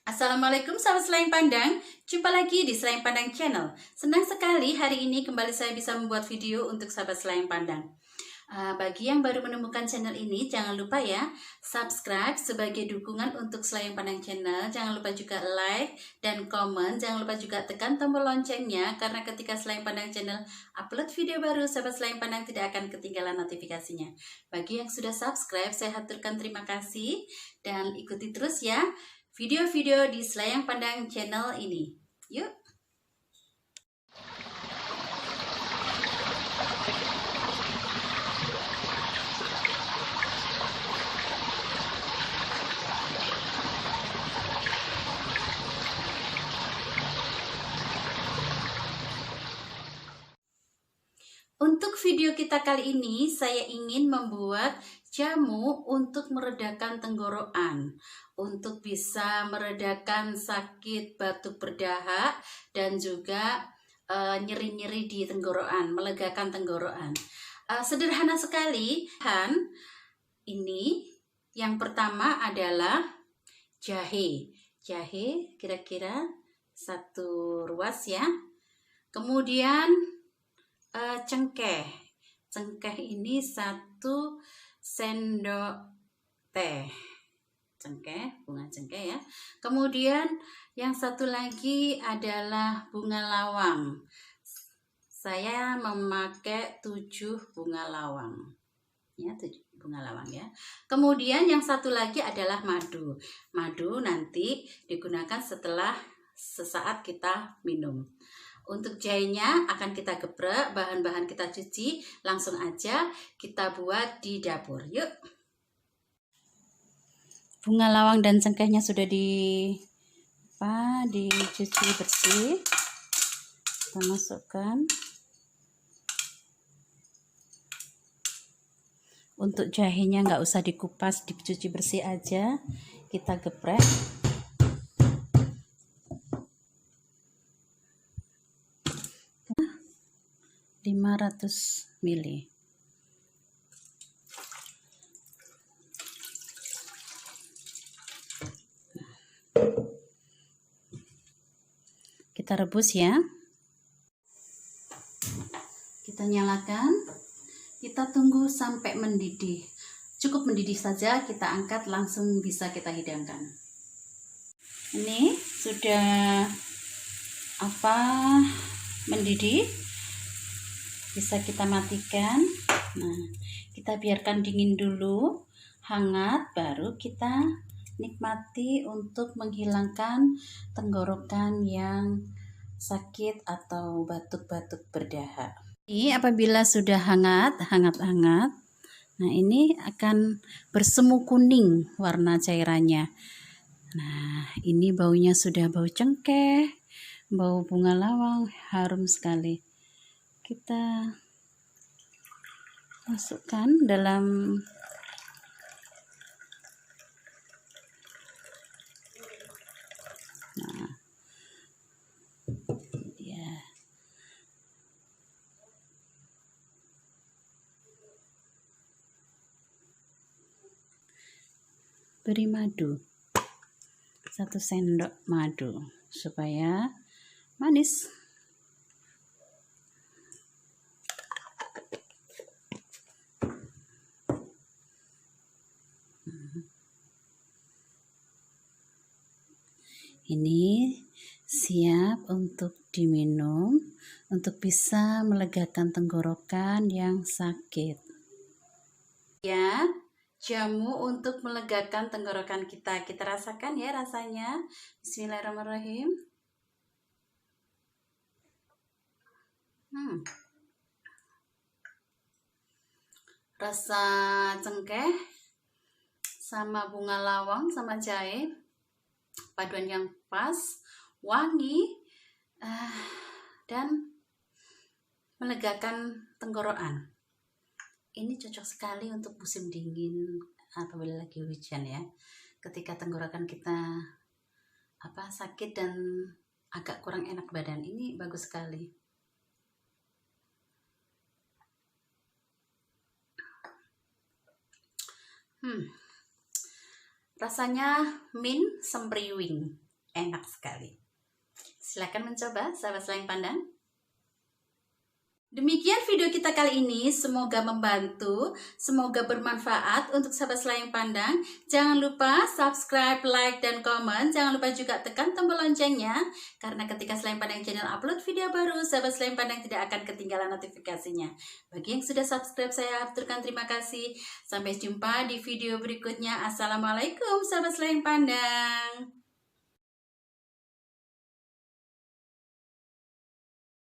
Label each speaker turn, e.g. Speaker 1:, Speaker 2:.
Speaker 1: Assalamualaikum sahabat Selayang Pandang, jumpa lagi di Selayang Pandang Channel. Senang sekali hari ini kembali saya bisa membuat video untuk sahabat Selayang Pandang. Bagi yang baru menemukan channel ini, jangan lupa ya subscribe sebagai dukungan untuk Selayang Pandang Channel. Jangan lupa juga like dan komen. Jangan lupa juga tekan tombol loncengnya, karena ketika Selayang Pandang Channel upload video baru, sahabat Selayang Pandang tidak akan ketinggalan notifikasinya. Bagi yang sudah subscribe, saya haturkan terima kasih dan ikuti terus ya video-video di Selayang Pandang Channel ini. Yuk! Untuk video kita kali ini, saya ingin membuat jamu untuk meredakan tenggorokan, untuk bisa meredakan sakit batuk berdahak dan juga nyeri-nyeri di tenggorokan, melegakan tenggorokan. Sederhana sekali. Ini yang pertama adalah jahe. Jahe kira-kira 1 ruas ya. Kemudian cengkeh. Cengkeh ini 1 sendok teh. Cengkeh, bunga cengkeh ya. Kemudian yang satu lagi adalah bunga lawang. Saya memakai 7 bunga lawang. Ya, 7 bunga lawang ya. Kemudian yang satu lagi adalah madu. Madu nanti digunakan setelah sesaat kita minum. Untuk jahenya akan kita geprek, bahan-bahan kita cuci, langsung aja kita buat di dapur. Yuk. Bunga lawang dan cengkehnya sudah dicuci bersih. Kita masukkan. Untuk jahenya nggak usah dikupas, dicuci bersih aja. Kita geprek. Nah, 500 ml. Kita rebus ya. Kita nyalakan. Kita tunggu sampai mendidih. Cukup mendidih saja, kita angkat, langsung bisa kita hidangkan. Ini sudah mendidih. Bisa kita matikan. Nah, kita biarkan dingin dulu, hangat, baru kita nikmati untuk menghilangkan tenggorokan yang sakit atau batuk-batuk berdahak. Ini apabila sudah hangat, nah ini akan bersemu kuning warna cairannya. Nah, ini baunya sudah bau cengkeh, bau bunga lawang, harum sekali. Kita masukkan dalam beri madu, 1 sendok madu supaya manis. Ini siap untuk diminum, untuk bisa melegakan tenggorokan yang sakit. Ya, jamu untuk melegakan tenggorokan kita. Kita rasakan ya rasanya. Bismillahirrahmanirrahim. Rasa cengkeh sama bunga lawang sama jahe, paduan yang pas, wangi, dan melegakan tenggorokan. Ini cocok sekali untuk musim dingin apabila lagi hujan ya. Ketika tenggorokan kita sakit dan agak kurang enak badan, ini bagus sekali. Rasanya mint sempriwing. enak sekali. Silahkan mencoba, sahabat Selain Pandang. Demikian video kita kali ini, semoga membantu, semoga bermanfaat untuk sahabat Selain Pandang. Jangan lupa subscribe, like, dan komen. Jangan lupa juga tekan tombol loncengnya, karena ketika Selain Pandang channel upload video baru, sahabat Selain Pandang tidak akan ketinggalan notifikasinya. Bagi yang sudah subscribe, saya aturkan terima kasih. Sampai jumpa di video berikutnya. Assalamualaikum sahabat Selain Pandang.